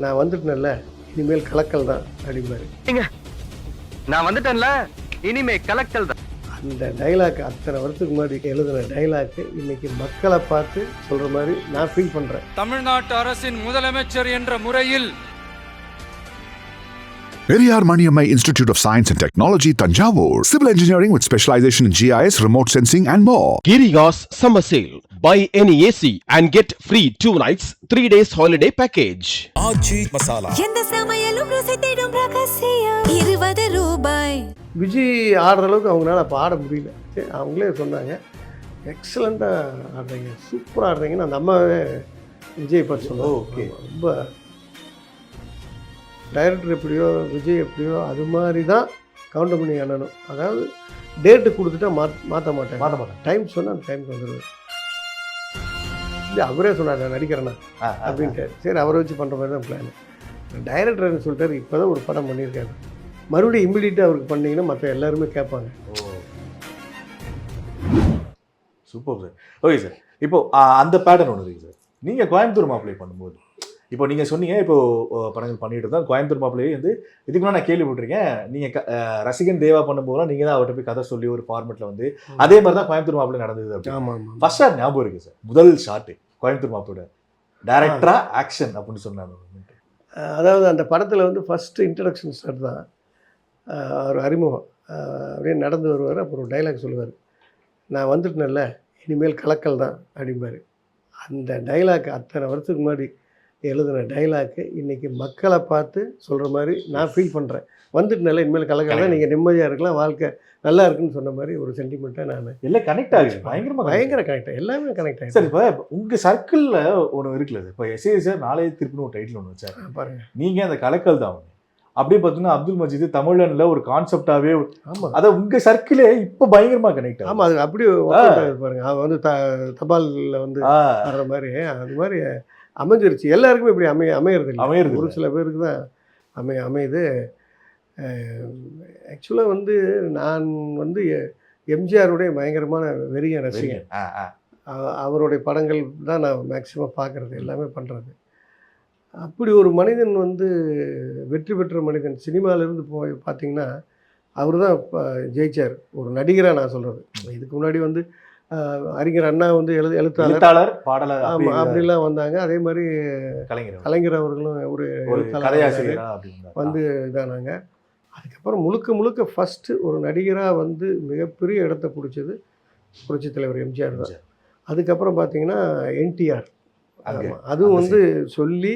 நான் வந்துட்டேன்ல, இனிமேல் கலக்கல் தான் அப்படிம்பாரு. நான் வந்துட்டேன்ல, இனிமே கலெக்டல் தான். அந்த டைலாக் அத்தனை வருஷத்துக்கு முன்னாடி எழுதின டைலாக் இன்னைக்கு மக்களை பார்த்து சொல்ற மாதிரி நான் ஃபீல் பண்றேன். தமிழ்நாட்டு அரசின் முதலமைச்சர் என்ற முறையில் Periyar Maniammai Institute of Science and Technology, Tanjavur. Civil engineering with specialization in GIS, remote sensing and more. Girigas Summer Sale. Buy any AC and get free 2 nights, 3 days holiday package. ஆச்சி மசாலா எந்த சமையலும் ருசி தேடும் ரகசியம் 20 ரூபாய். விஜய் ஆடுற அளவுக்கு அவங்களால அப்போ ஆட முடியல. சரி, அவங்களே சொன்னாங்க, எக்ஸலண்ட்டாக ஆடுறீங்க, சூப்பராக ஆடுறீங்கன்னு அந்த அம்மாவே விஜய் பார்த்து சொன்னாங்க. ஓகே. ரொம்ப டைரக்டர் எப்படியோ விஜய் எப்படியோ அது மாதிரி தான் கவுண்டமணி அண்ணனும். அதாவது டேட்டு கொடுத்துட்டா மாற்ற மாட்டேன். டைம் சொன்னால் அந்த டைமுக்கு வந்துடுவேன். இல்லை, அவரே சொன்னார் நான் நடிக்கிறேண்ணா அப்படின்ட்டு. சரி, அவரை வச்சு பண்ணுற மாதிரி தான் பிளான். டைரக்டர்னு சொல்லிட்டாரு, இப்போ தான் ஒரு படம் பண்ணியிருக்காரு, மறுபடியும் இம்மிடியட்டாக அவருக்கு பண்ணிங்கன்னா மற்ற எல்லாருமே கேட்பாங்க. Super sir. ஓகே சார், இப்போ அந்த பேட்டர்ன் ஒன்று இருக்குது சார். நீங்கள் கோயம்புத்தூர் மாப்பிள்ளை பண்ணும்போது இப்போ நீங்கள் சொன்னீங்க, இப்போ படங்கள் பண்ணிட்டு இருந்தால் கோயம்புத்தூர் மாப்பிள்ளையே வந்து இதுக்கு முன்னாடி நான் கேள்விப்பட்டிருக்கேன். நீங்கள் ரசிகன் தேவா பண்ணும்போது நீங்கள் தான் அவர்கிட்ட போய் கதை சொல்லி ஒரு ஃபார்மெட்டில் வந்து அதே மாதிரி தான் கோயம்புத்தூர் மாப்பிள்ளை நடந்தது அப்படி. ஆமாம். ஃபர்ஸ்ட் ஷாட் ஞாபகம் இருக்குது சார். முதல் ஷாட்டு கோயம்புத்தூர் மாப்பிளோட டைரக்டரா ஆக்ஷன் அப்படின்னு சொன்னாங்க. அதாவது அந்த படத்தில் வந்து ஃபஸ்ட்டு இன்ட்ரடக்ஷன் ஷாட் தான், ஒரு அறிமுகம். அப்படியே நடந்து வருவார், அப்புறம் ஒரு டைலாக் சொல்லுவார், நான் வந்துட்டேன்ல, இனிமேல் கலக்கல் தான் அப்படிம்பாரு. அந்த டைலாக் அத்தனை வருஷத்துக்கு முன்னாடி எழுதின டைலாக்கு இன்றைக்கி மக்களை பார்த்து சொல்கிற மாதிரி நான் ஃபீல் பண்ணுறேன். வந்துட்டனால இனிமேல் கலக்கல் தான், நீங்கள் நிம்மதியாக இருக்கலாம், வாழ்க்கை நல்லா இருக்குன்னு சொன்ன மாதிரி ஒரு சென்டிமெண்ட்டாக நான் எல்லாம் கனெக்ட் ஆகுது. பயங்கர கனெக்ட் ஆகும், எல்லாமே கனெக்ட் ஆகிடும். சார், இப்போ உங்கள் சர்க்கிளில் ஒன்று இருக்குல்ல, இப்போ எஸ்ஏ சார் நாளைய திருப்பின்னு ஒரு டைட்டில் ஒன்று வச்சார் பாருங்கள். நீங்கள் அந்த கலக்கல் தான் ஒன்று அப்படியே பார்த்தீங்கன்னா அப்துல் மஜீது தமிழனில் ஒரு கான்செப்டாகவே. ஆமாம், அதை உங்கள் சர்க்கிளே இப்போ பயங்கரமாக கனெக்ட் ஆகும். ஆமாம், அது அப்படியே பாருங்கள். அவன் வந்து தபாலில் வந்து வர்ற மாதிரி அது மாதிரி அமைஞ்சிருச்சு. எல்லாருக்குமே இப்படி அமையிறது ஒரு சில பேருக்கு தான் அமையுது. ஆக்சுவலாக வந்து நான் வந்து எம்ஜிஆருடைய பயங்கரமான வெறிய ரசிகன். அவருடைய படங்கள் தான் நான் மேக்சிமம் பார்க்குறது, எல்லாமே பண்ணுறது. அப்படி ஒரு மனிதன் வந்து வெற்றி பெற்ற மனிதன் சினிமாவிலேருந்து போய் பார்த்தீங்கன்னா அவர் தான் ஜெயிச்சார். ஒரு நடிகராக நான் சொல்கிறது. இதுக்கு முன்னாடி வந்து அறிஞர் அண்ணா வந்து எழுத்தாளர் பாடலர் அப்படிலாம் வந்தாங்க. அதே மாதிரி கலைஞர் அவர்களும் ஒரு எழுத்தாளர் வந்து இதானாங்க. அதுக்கப்புறம் முழுக்க ஃபஸ்ட்டு ஒரு நடிகராக வந்து மிகப்பெரிய இடத்த பிடிச்சது புரட்சித் தலைவர் எம்ஜிஆர் தான். அதுக்கப்புறம் பார்த்தீங்கன்னா என்டிஆர். அதுவும் வந்து சொல்லி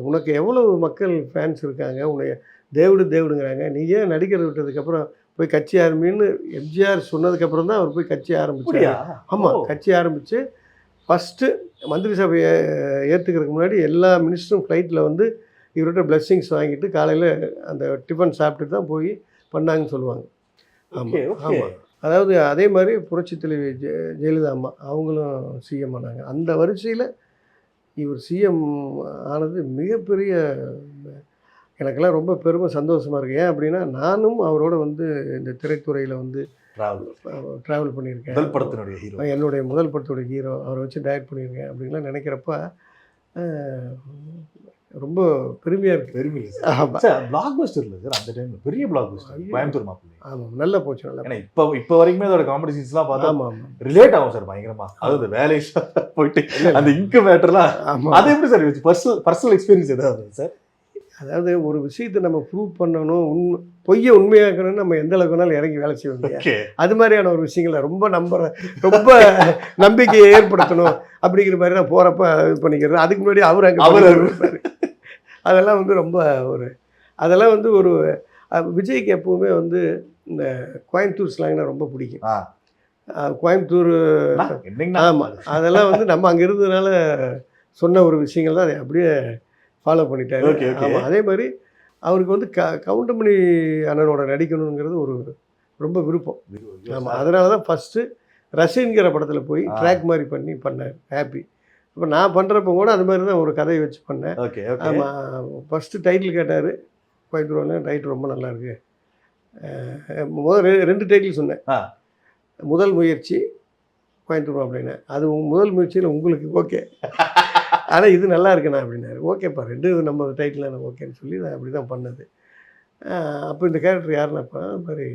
உனக்கு எவ்வளோ மக்கள் ஃபேன்ஸ் இருக்காங்க, உன்னை தேவிடுங்கிறாங்க, நீ ஏன் நடிக்கிறது விட்டதுக்கப்புறம் போய் கட்சி ஆரம்பின்னு எம்ஜிஆர் சொன்னதுக்கப்புறம் தான் அவர் போய் கட்சி ஆரம்பிச்சார். ஆமாம், கட்சி ஆரம்பித்து ஃபஸ்ட்டு மந்திரி சபையை ஏற்றுக்கிறதுக்கு முன்னாடி எல்லா மினிஸ்டரும் ஃப்ளைட்டில் வந்து இவர்கிட்ட பிளெஸ்ஸிங்ஸ் வாங்கிட்டு காலையில் அந்த டிஃபன் சாப்பிட்டு தான் போய் பண்ணாங்கன்னு சொல்லுவாங்க. ஆமாம் ஆமாம். அதாவது அதே மாதிரி புரட்சித் தலைவி ஜெயலலிதா அம்மா அவங்களும் சிஎம் ஆனாங்க. அந்த வரிசையில் இவர் சிஎம் ஆனது மிகப்பெரிய, எனக்கெல்லாம் ரொம்ப பெருமை, சந்தோஷமாக இருக்குது. ஏன் அப்படின்னா நானும் அவரோட வந்து இந்த திரைத்துறையில் வந்து ட்ராவல் பண்ணியிருக்கேன். முதல் படத்தினுடைய ஹீரோ, என்னுடைய முதல் படத்துடைய ஹீரோ, அவரை வச்சு டைரக்ட் பண்ணியிருக்கேன் அப்படின்லாம் நினைக்கிறப்ப ரொம்ப பெருமையாக இருக்குது. பெருமை சார். பிளாக் பஸ்டரில் சார் அந்த டைமில் பெரிய பிளாக் பஸ்டர் கோயம்புத்தூர் மாப்பிள்ளை. ஆமாம், நல்லா போச்சு. நல்லா, ஏன்னா இப்போ வரைக்குமே அதோட காமெடி சீன்ஸ்லாம் பார்த்தா ஆமாம் ரிலேட் ஆகும் சார் பயங்கரமாக. அதாவது வேலை போயிட்டு அந்த இங்கு மேட்டர்லாம். ஆமாம், அது எப்படி சார் பர்சனல் எக்ஸ்பீரியன்ஸ் எதாவது சார்? அதாவது ஒரு விஷயத்தை நம்ம ப்ரூவ் பண்ணணும், பொய்யை உண்மையாக்கணும்னு நம்ம எந்த அளவுக்கு வேணாலும் இறங்கி வேலை செய்ய முடியாது. அது மாதிரியான ஒரு விஷயங்களை ரொம்ப ரொம்ப நம்பிக்கையை ஏற்படுத்தணும் அப்படிங்கிற மாதிரி நான் போகிறப்ப இது பண்ணிக்கிறது. அதுக்கு முன்னாடி அவர் இருப்பார். அதெல்லாம் வந்து ரொம்ப அதெல்லாம் வந்து ஒரு விஜய்க்கு எப்பவுமே வந்து இந்த கோயம்புத்தூர் ஸ்லாங்னா ரொம்ப பிடிக்கும். கோயம்புத்தூர், ஆமாம், அதெல்லாம் வந்து நம்ம அங்கே இருந்ததுனால சொன்ன ஒரு விஷயங்கள் தான் அதை அப்படியே ஃபாலோ பண்ணிட்டாரு. ஆமாம், அதே மாதிரி அவருக்கு வந்து கவுண்டமணி அண்ணனோட நடிக்கணுங்கிறது ஒரு ரொம்ப விருப்பம். ஆமாம், அதனால தான் ஃபஸ்ட்டு ரசின்கிற படத்தில் போய் ட்ராக் மாதிரி பண்ணார் ஹாப்பி. இப்போ நான் பண்ணுறப்ப கூட அது மாதிரி தான் ஒரு கதையை வச்சு பண்ணேன். ஆமாம், ஃபஸ்ட்டு டைட்டில் கேட்டார் கோயம்புத்தூர், டைட்டில் ரொம்ப நல்லாயிருக்கு. முதல் 2 டைட்டில் சொன்னேன். முதல் முயற்சி கோயம்புத்தூர் அப்படின்னு. அது முதல் முயற்சியில் உங்களுக்கு ஓகே, ஆனால் இது நல்லா இருக்குண்ணா அப்படின்னாரு. ஓகேப்பா 2 நம்ம டைட்டில் எனக்கு ஓகேன்னு சொல்லி நான் அப்படி தான் பண்ணது. அப்போ இந்த கேரக்டர் யாருன்னா இப்போ மாதிரி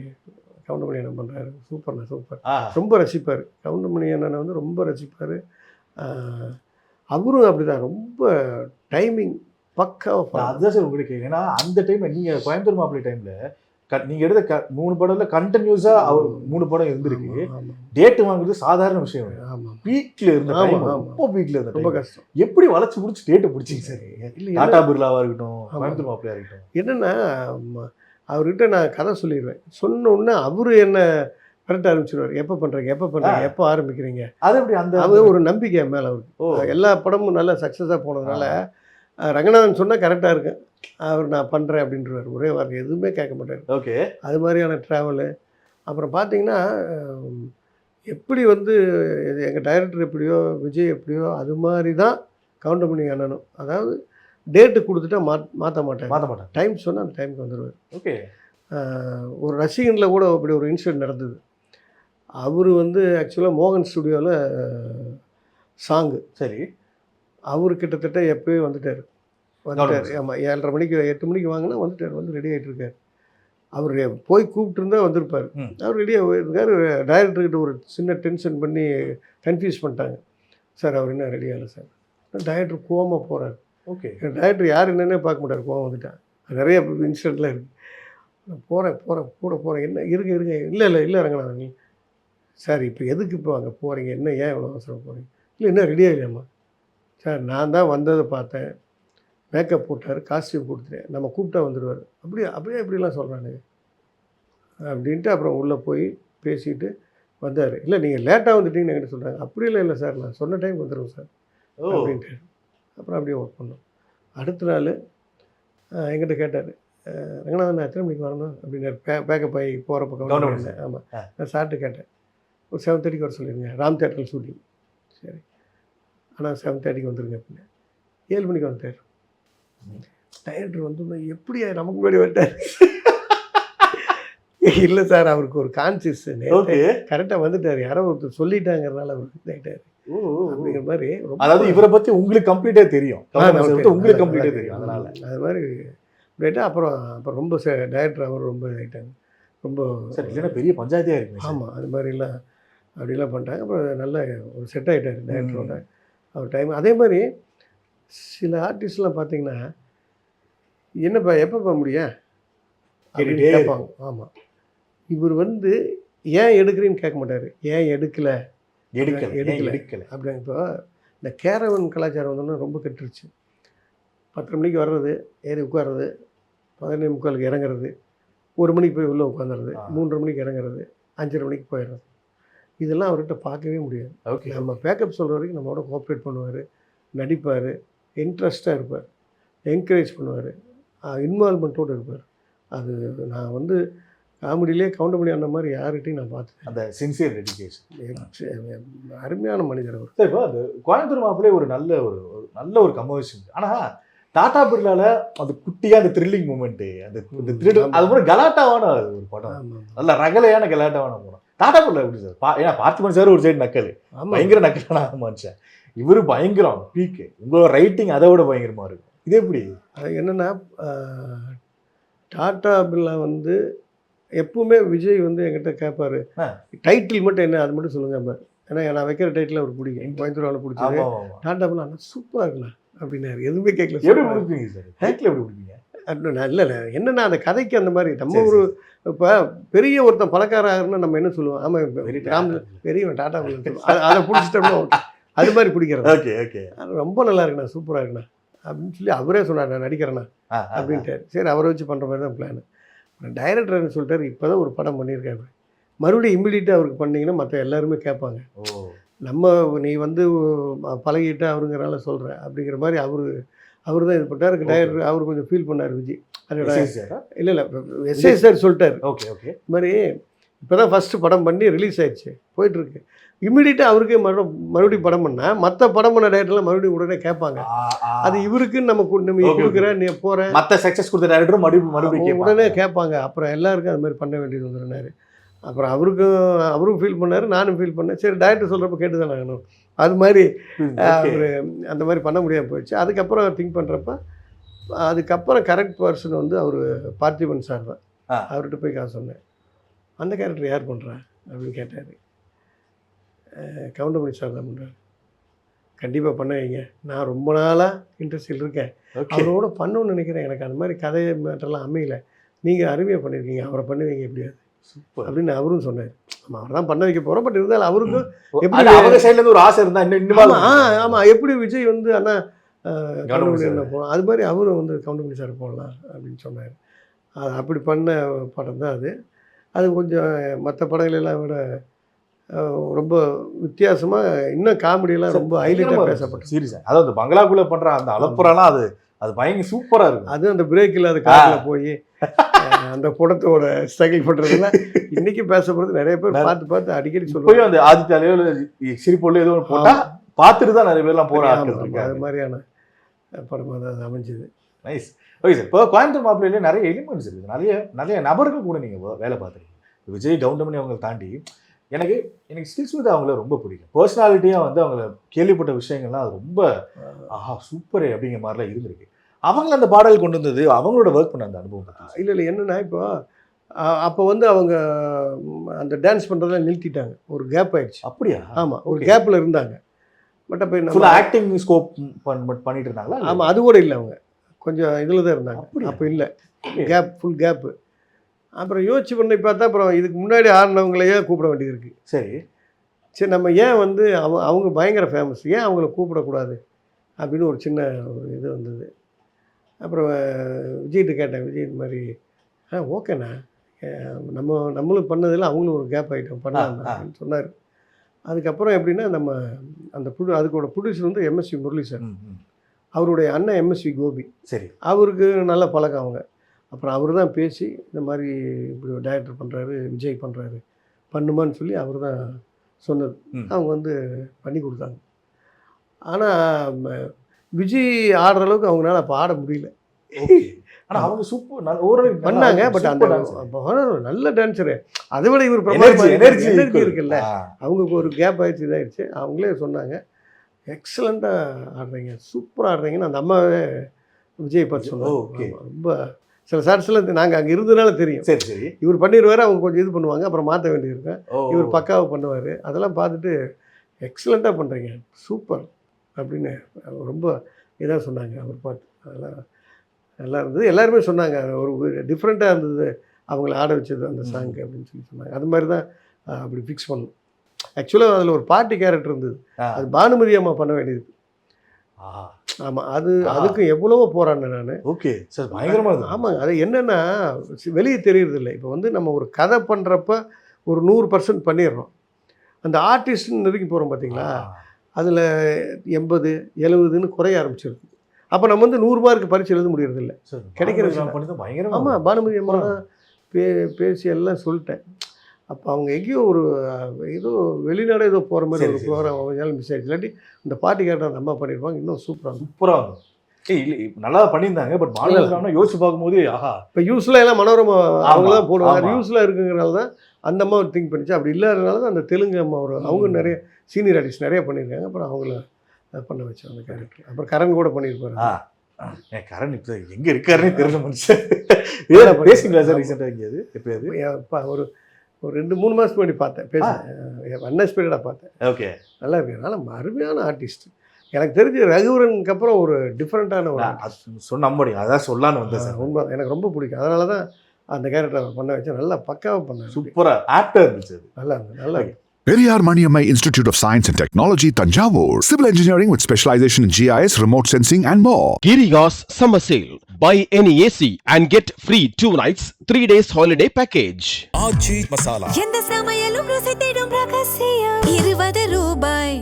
கவுண்டமணி அண்ணன் பண்ணுறாரு. சூப்பர்ண்ணா சூப்பர். ரொம்ப ரசிப்பார். கவுண்டமணி அண்ணனை வந்து ரொம்ப ரசிப்பார். அவரும் அப்படி தான் ரொம்ப டைமிங் பக்காவாக. அதுதான் சார் உங்களுக்கு. ஏன்னா அந்த டைம் நீங்கள் கோயம்புத்தூர் மாப்பிள்ளை டைமில் நீங்கள் எடுத்த 3 படம்ல கண்டினியூஸாக அவர் 3 படம் இருந்திருக்கு. டேட்டு வாங்குறது சாதாரண விஷயம். ஆமாம். பீக்கில் இருந்த டைம், ரொம்ப பீக்கில் இருந்த ரொம்ப டைம். கஷ்டம். எப்படி வளைச்சு பிடிச்சி டேட்டை பிடிச்சிங்க சார்? இல்லை டாடா பிர்லாவாக இருக்கட்டும், கோயம்புத்தூர் மாப்பிள்ளையாக இருக்கட்டும். என்னென்னா அவர்கிட்ட நான் கதை சொல்லிடுவேன். சொன்ன உடனே அவர் என்ன கரெக்டாக ஆரம்பிச்சிடுவார். எப்போ பண்ணுறீங்க, எப்போ ஆரம்பிக்கிறீங்க. அது எப்படி அந்த அவர் ஒரு நம்பிக்கை மேலே அவருக்கு. எல்லா படமும் நல்லா சக்ஸஸாக போனதுனால ரங்கநாதன் சொன்னால் கரெக்டாக இருக்கும். அவர் நான் பண்ணுறேன் அப்படின்றவார். ஒரே வார்த்தை எதுவுமே கேட்க மாட்டார். ஓகே. அது மாதிரியான ட்ராவலு. அப்புறம் பார்த்தீங்கன்னா எப்படி வந்து எங்கள் டைரக்டர் எப்படியோ விஜய் எப்படியோ அது மாதிரி தான் கவுண்டமணி அண்ணனும். அதாவது டேட்டு கொடுத்துட்டா மாற்ற மாட்டேன். டைம் சொன்னால் அந்த டைமுக்கு வந்துடுவார். ஓகே. ஒரு ரசிகனில் கூட அப்படி ஒரு இன்சிடென்ட் நடந்தது. அவர் வந்து ஆக்சுவலாக மோகன் ஸ்டுடியோவில் சாங்கு. சரி. அவர் கிட்டத்தட்ட எப்போயே வந்துட்டார். ஆமாம் 7:30 மணிக்கு 8 மணிக்கு வாங்கினா வந்துட்டார். வந்து ரெடி ஆகிட்டு இருக்கார். அவர் போய் கூப்பிட்டுருந்தா வந்திருப்பார். அவர் ரெடியாக இருக்கார். டைரக்டர்கிட்ட ஒரு சின்ன டென்ஷன் பண்ணி கன்ஃபியூஸ் பண்ணிட்டாங்க. சார் அவர் என்ன ரெடி ஆகலை சார். டைரக்டர் கோவமாக போகிறார். ஓகே. டைரக்டர் யார் என்னன்னே பார்க்க மாட்டார். கோவம் வந்துட்டான். நிறைய இன்சிடென்ட்லாம் இருக்குது. போகிறேன் கூட போகிறேன். என்ன இருங்க இல்லை ரங்கநாதன் நீ சார் இப்போ எதுக்கு இப்போ அங்கே போகிறீங்க, என்ன ஏன் இவ்வளோ அவசரம் போகிறீங்க? இல்லை என்ன ரெடி ஆகலையாம்மா சார். நான் தான் வந்ததை பார்த்தேன். மேக்கப் போட்டார், காஸ்டியூம் கொடுத்துட்டேன், நம்ம கூப்பிட்டா வந்துடுவார். அப்படியே எப்படிலாம் சொல்கிறானுங்க அப்படின்ட்டு அப்புறம் உள்ளே போய் பேசிட்டு வந்தார். இல்லை நீங்கள் லேட்டாக வந்துட்டீங்கன்னு என்கிட்ட சொல்கிறாங்க. அப்படிலாம் இல்லை சார், நான் சொன்ன டைம் வந்துடுவோம் சார் அப்படின்ட்டு. அப்புறம் அப்படியே ஒர்க் பண்ணோம். அடுத்த நாள் என்கிட்ட கேட்டார், ரங்கநாதன் நான் எத்தனை மணிக்கு வரணும் அப்படின்னாரு. பேக்கப் ஆகி போகிற பக்கம். ஆமாம். நான் சார்ட்டு கேட்டேன், ஒரு 7:30 வர சொல்லிடுங்க, ராம் தேட்டரில் ஷூட்டிங். சரி ஆனால் 7:30 வந்துருங்க அப்படின்னு. 7 மணிக்கு வந்துட்டார். டைரக்டர் வந்து எப்படி நமக்கு முன்னாடி வந்துட்டார். இல்லை சார் அவருக்கு ஒரு கான்சியஸ் கரெக்டாக வந்துட்டார். யாரோ ஒருத்தர் சொல்லிட்டாங்கிறதுனால அவருக்கு இதாகிட்டார் அப்படிங்கிற மாதிரி. அதாவது இவரை பற்றி உங்களுக்கு கம்ப்ளீட்டாக தெரியும். உங்களுக்கு கம்ப்ளீட்டாக தெரியும். அதனால் அது மாதிரி ரைட்டாக அப்புறம் ரொம்ப டைரக்டர் அவர் ரொம்ப இதாகிட்டாங்க. ரொம்ப சார் இல்லைன்னா பெரிய பஞ்சாயத்தாக இருக்கு. ஆமாம் அது மாதிரிலாம் அப்படிலாம் பண்ணிட்டாங்க. அப்புறம் நல்ல ஒரு செட் ஆகிட்டார் டைரக்டரோட அவர் டைம். அதே மாதிரி சில ஆர்டிஸ்ட்லாம் பார்த்தீங்கன்னா என்னப்பா எப்போப்பா முடியும் அப்படின்னு கேட்பாங்க. ஆமாம். இவர் வந்து ஏன் எடுக்கிறீன்னு கேட்க மாட்டார். ஏன் எடுக்கலை அப்படிங்க. இப்போ இந்த கேரவன் கலாச்சாரம் வந்தோன்னா ரொம்ப கெட்டுருச்சு. 10 மணிக்கு வர்றது, ஏறி உட்கார்றது, 11:45 இறங்குறது, 1 மணிக்கு போய் உள்ளே உட்காந்துறது, 3:30 மணிக்கு இறங்குறது, 5:30 மணிக்கு போயிடுறது. இதெல்லாம் அவர்கிட்ட பார்க்கவே முடியாது. ஓகே. நம்ம பேக்கப் சொல்கிற வரைக்கும் நம்மளோட கோஆப்ரேட் பண்ணுவார், நடிப்பார், இன்ட்ரெஸ்ட்டாக இருப்பார், என்கரேஜ் பண்ணுவார், இன்வால்மெண்ட்டோடு இருப்பார். அது நான் வந்து காமெடியிலே கவுண்டமணி அந்த மாதிரி யார்கிட்டையும் நான் பார்த்துட்டேன். அந்த சின்சியர் டெடிகேஷன். அருமையான மனிதர் அவர். சார் இப்போ அது கோயம்புத்தூர் மாப்பிள்ளை ஒரு நல்ல ஒரு கமர்ஷியல். ஆனால் டாடா பிர்லால அந்த குட்டியாக அந்த த்ரில்லிங் மூமெண்ட்டு, அந்த த்ரில், அது மாதிரி கலாட்டாவான ஒரு படம், நல்ல ரகலையான கலாட்டாவான படம். டாடா பிர்லா எப்படி சார்? ஏன்னா பார்த்திபன் சார் ஒரு சைடு நக்கல், பயங்கர நக்கலான மனுஷன். இவர் பயங்கரம் பீக்கு. உங்களோட ரைட்டிங் அதை விட பயங்கரமாக இருக்கும். இது எப்படி? அது என்னென்னா டாடா பிர்லா வந்து எப்பவுமே விஜய் வந்து என்கிட்ட கேட்பாரு, டைட்டில் மட்டும் என்ன அது மட்டும் சொல்லுங்க. ஏன்னா நான் வைக்கிற டைட்டில் அவருக்கு பிடிக்கும். கோயம்புத்தூரால் பிடிச்சது. டாடா பிர்லா சூப்பராக இருக்கலாம் அப்படின்னாரு. எதுவுமே கேட்கல. எப்படி பிடிப்பீங்க சார்? டைட்டில் எப்படி பிடிப்பீங்க? இல்லை என்னென்னா அந்த கதைக்கு அந்த மாதிரி நம்ம ஒரு இப்போ பெரிய ஒருத்தன் பணக்காரன் ஆகுறதுன்னா நம்ம என்ன சொல்லுவோம்? ஆமாம் பெரியவன் டாடா பிர்லா அதை பிடிச்சிட்டோம்னா அது மாதிரி பிடிக்கிறது. Okay okay. ரொம்ப நல்லா இருக்குண்ணா, சூப்பராக இருக்குண்ணா அப்படின்னு சொல்லி அவரே சொன்னார், நான் நடிக்கிறேண்ணா அப்படின்ட்டு. சரி அவரை வச்சு பண்ணுற மாதிரி தான் பிளான். டைரக்டர்னு சொல்லிட்டாரு, இப்போ தான் ஒரு படம் பண்ணியிருக்காரு, மறுபடியும் இம்மிடியட்டாக அவருக்கு பண்ணிங்கன்னா மற்ற எல்லாருமே கேட்பாங்க. நம்ம நீ வந்து பழகிட்ட அவருங்கிறனால சொல்கிறேன் அப்படிங்கிற மாதிரி அவர் தான் இது பண்ணிட்டார். டைரக்டர் அவர் கொஞ்சம் ஃபீல் பண்ணார் விஜய். இல்லை எஸ்ஐ சார் சொல்லிட்டார். Okay okay. இது மாதிரி இப்போ தான் ஃபஸ்ட்டு படம் பண்ணி ரிலீஸ் ஆயிடுச்சு, போயிட்டுருக்கு. இம்மிடியட்டாக அவருக்கே மறுபடியும் படம் பண்ணால் மற்ற படம் பண்ண டேரக்டர்லாம் மறுபடியும் உடனே கேட்பாங்க. அது இவருக்குன்னு நம்ம கொடுக்குறேன், நீ போகிறேன், மற்ற சக்ஸஸ் கொடுத்த டேரக்டரும் மறுபடியும் உடனே கேட்பாங்க. அப்புறம் எல்லாருக்கும் அது மாதிரி பண்ண வேண்டியது வந்துருந்தாரு. அப்புறம் அவரும் ஃபீல் பண்ணார், நானும் ஃபீல் பண்ணேன். சரி டைரக்டர் சொல்கிறப்ப கேட்டு தானே ஆகணும் அது மாதிரி Okay. ஒரு அந்த மாதிரி பண்ண முடியாமல் போயிடுச்சு. அதுக்கப்புறம் திங்க் பண்ணுறப்ப அதுக்கப்புறம் கரெக்ட் பர்சன் வந்து அவர் பார்த்திபன் சார் தான். அவர்கிட்ட போய் காசு சொன்னேன். அந்த கேரக்டர் யார் பண்ணுறா அப்படின்னு கேட்டார். கவுண்டமணி சார் தான் பண்ணுறாரு. கண்டிப்பாக பண்ண வைங்க, நான் ரொம்ப நாளாக இன்ட்ரெஸ்டில் இருக்கேன், அவரோட பண்ணணும்னு நினைக்கிறேன், எனக்கு அந்த மாதிரி கதை மேட்டர்லாம் அமையல, நீங்கள் அருமையாக பண்ணியிருக்கீங்க, அவரை பண்ண வைங்க எப்படியாது அப்படின்னு அவரும் சொன்னார். நம்ம அவர் தான் பண்ண வைக்க போகிறோம், பட் இருந்தாலும் அவருக்கும் எப்படி அவங்க சைட்லேருந்து ஒரு ஆசை இருந்தால் இன்னும் ஆமாம் எப்படி விஜய் வந்து அண்ணா கவுண்டமணி என்ன போகலாம், அது மாதிரி அவரும் வந்து கவுண்டமணி சார் போடலாம் அப்படின்னு சொன்னார். அப்படி பண்ண படம் தான் அது. அது கொஞ்சம் மற்ற படங்களெல்லாம் விட ரொம்ப வித்தியாசமாக, இன்னும் காமெடியெல்லாம் ரொம்ப ஹைலைட்டாக பேசப்பட்டது. சீரியஸா அதாவது பங்களாக்குள்ளே பண்ணுற அந்த அலப்புறாலாம் அது பயங்கர சூப்பராக இருக்கும். அது அந்த பிரேக் இல்லாத காரில் போய் அந்த படத்தோட ஸ்ட்ரகிள் பண்ணுறதுலாம் இன்றைக்கி பேசப்படுறது. நிறைய பேர் பார்த்து அடிக்கடி சொல்லுவாங்க. அந்த ஆதித்யாலையோ சிரிப்பொல்லி ஏதோ போட்டால் பார்த்துட்டு தான் நிறைய பேர்லாம் போகிறாங்க. அது மாதிரியான படமாக தான் அது அமைஞ்சுது. நைஸ். ஓகே சார், இப்போ கோயம்புத்தூர் மாப்பிள்ளையிலே நிறைய எலிமெண்ட்ஸ் இருக்குது, நிறைய நபர்கள் கூட நீங்கள் வேலை பார்த்துருக்கீங்க. விஜய் கவுண்டமணி அவங்களை தாண்டி எனக்கு ஸ்ரீஸ்மிதா அவங்கள ரொம்ப பிடிக்கும். பர்சனாலிட்டியாக வந்து அவங்கள கேள்விப்பட்ட விஷயங்கள்லாம் அது ரொம்ப சூப்பர் அப்படிங்கிற மாதிரிலாம் இருந்திருக்கு. அவங்கள அந்த பாடல் கொண்டு வந்தது, அவங்களோட ஒர்க் பண்ண அந்த அனுபவம் இல்லை என்னென்னா, இப்போ அப்போ வந்து அவங்க அந்த டான்ஸ் பண்ணுறதெல்லாம் நிறுத்திட்டாங்க, ஒரு கேப் ஆயிடுச்சு. அப்படியா? ஆமாம், ஒரு கேப்பில் இருந்தாங்க. பட் அப்போ ஃபுல் ஆக்டிங் ஸ்கோப் பண்ணிட்டு இருந்தாங்களா? ஆமாம், அது கூட இல்லை, அவங்க கொஞ்சம் இதில் தான் இருந்தாங்க. அப்போ இல்லை, ஃபுல் கேப்பு. அப்புறம் யோசிச்சு பண்ணி பார்த்தா அப்புறம் இதுக்கு முன்னாடி ஆடினவங்களையே கூப்பிட வேண்டியது இருக்குது. சரி நம்ம ஏன் வந்து அவங்க பயங்கர ஃபேமஸ், ஏன் அவங்கள கூப்பிடக்கூடாது அப்படின்னு ஒரு சின்ன ஒரு இது வந்தது. அப்புறம் விஜய்கிட்ட கேட்டேன், விஜய் இந்த மாதிரி ஓகேண்ணா, நம்மளும் பண்ணதில்லை, அவங்களும் ஒரு கேப் ஆகிட்டோம் பண்ணலாம் அப்படின்னு சொன்னார். அதுக்கப்புறம் எப்படின்னா, நம்ம அந்த அதுக்கோட ப்ரொடியூசர் வந்து எம்எஸ்வி முரளி சார், அவருடைய அண்ணன் எம்எஸ்வி கோபி. சரி, அவருக்கு நல்ல பழக்கம் அவங்க. அப்புறம் அவர் தான் பேசி இந்த மாதிரி இப்படி ஒரு டைரக்டர் பண்ணுறாரு, விஜய் பண்ணுறாரு, பண்ணுமான்னு சொல்லி அவர் தான் சொன்னது. அவங்க வந்து பண்ணி கொடுத்தாங்க. ஆனால் விஜய் ஆடுற அளவுக்கு அவங்களால அப்போ ஆட முடியல. ஆனால் அவங்க சூப்பர் ஓரளவு பண்ணாங்க. பட் அந்த நல்ல டான்ஸரு, அதை விட இவர் எனர்ஜி இருக்குல்ல, அவங்களுக்கு ஒரு கேப் ஆகிடுச்சு, இதாகிடுச்சு. அவங்களே சொன்னாங்க, எக்ஸலண்ட்டாக ஆடுறீங்க, சூப்பராக ஆடுறீங்கன்னு அந்த அம்மாவே விஜய் பார்த்து சொன்னாங்க. ரொம்ப சில ஷார்ட்ஸ்லாம் நாங்கள் அங்கே இருந்ததுனால தெரியும். சரி, இவர் பண்ணிடுவார், அவங்க கொஞ்சம் இது பண்ணுவாங்க, அப்புறம் மாற்ற வேண்டியிருக்கேன், இவர் பக்காவை பண்ணுவார். அதெல்லாம் பார்த்துட்டு எக்ஸலண்ட்டாக பண்ணுறீங்க, சூப்பர் அப்படின்னு ரொம்ப இதாக சொன்னாங்க. அவர் பாட்டு அதெல்லாம் நல்லா இருந்தது. எல்லாருமே சொன்னாங்க, ஒரு டிஃப்ரெண்ட்டாக இருந்தது அவங்கள ஆட வச்சது அந்த சாங்கு அப்படின்னு சொல்லி சொன்னாங்க. அது மாதிரி தான் அப்படி ஃபிக்ஸ் பண்ணணும். ஆக்சுவலாக அதில் ஒரு பாட்டி கேரக்டர் இருந்தது, அது பானுமதி அம்மா பண்ண வேண்டியது. ஆமாம், அதுக்கு எவ்வளவோ போராடினேன் நான். ஓகே சார், பயங்கரமாக. ஆமாங்க, அது என்னென்னா வெளியே தெரியறதில்லை. இப்போ வந்து நம்ம ஒரு கதை பண்ணுறப்ப ஒரு 100% பண்ணிடுறோம். அந்த ஆர்டிஸ்ட்னு நெருங்கி போகிறோம் பார்த்தீங்களா, அதில் 80, 70ன்னு குறைய ஆரம்பிச்சிருக்கு. அப்போ நம்ம வந்து 100 மார்க் பரிசு எழுத முடியறதில்லை, கிடைக்கிறது பயங்கரம். ஆமாம், பானுமதி அம்மா பேசி எல்லாம் சொல்லிட்டேன். அப்போ அவங்க எங்கேயோ ஏதோ வெளிநாடு ஏதோ போகிற மாதிரி ஒரு ப்ரோக்ராம் அவங்களால மிஸ் ஆகிடுச்சு. இல்லாட்டி இந்த பாட்டி கேட்டால் நம்ம பண்ணியிருப்பாங்க, இன்னும் சூப்பராக இல்லை நல்லா பண்ணியிருந்தாங்க. பட் மாநிலம் யோசிச்சு பார்க்கும்போது இப்போ யூஸில் எல்லாம் மனோரமா அவங்க தான் போடுவாங்க, யூஸில் இருக்குங்கிறனால தான் அந்த அம்மா திங்க் பண்ணிச்சு. அப்படி இல்லாதனால தான் அந்த தெலுங்கு அம்மா அவங்க நிறைய சீனியர் ஆர்டிஸ்ட் நிறைய பண்ணியிருக்காங்க. அப்புறம் அவங்கள பண்ண வச்சோம் அந்த கேரக்டர். அப்புறம் கரண் கூட பண்ணியிருப்பாரு. கரண் இப்போ எங்கே இருக்காருன்னு தெரியல மனுஷன். பேசிங்களா சார் ரீசெண்டாக எங்கேயாவது? எப்பயாவது ஒரு 2-3 மாதத்துக்கு முன்னாடி பார்த்தேன், பேசுகிறேன், அன்எக்ஸ்பெக்டடாக பார்த்தேன். ஓகே, நல்லா இருக்கு. அதனால் அருமையான ஆர்டிஸ்ட். எனக்கு தெரிஞ்சு ரகுவரனுக்கு அப்புறம் ஒரு டிஃப்ரெண்ட்டான ஒரு நம்ப முடியும், அதான் சொல்லான்னு வந்தேன் சார். உண்மை, எனக்கு ரொம்ப பிடிக்கும். அதனால தான் அந்த கேரக்டர் பண்ண வச்சு நல்லா பக்காவாக பண்ணேன். சூப்பராக ஆக்டர் இருந்துச்சு, நல்லா இருந்தது, நல்லா இருக்கு. Periyar Maniammai Institute of Science and Technology, Tanjavur. Civil engineering with specialization in GIS, remote sensing and more. Girigas Summer Sale. Buy any AC and get free 2 nights, 3 days holiday package. எந்த சமையலும் ருசி தேடும் ரகசியம் 20 ரூபாய்.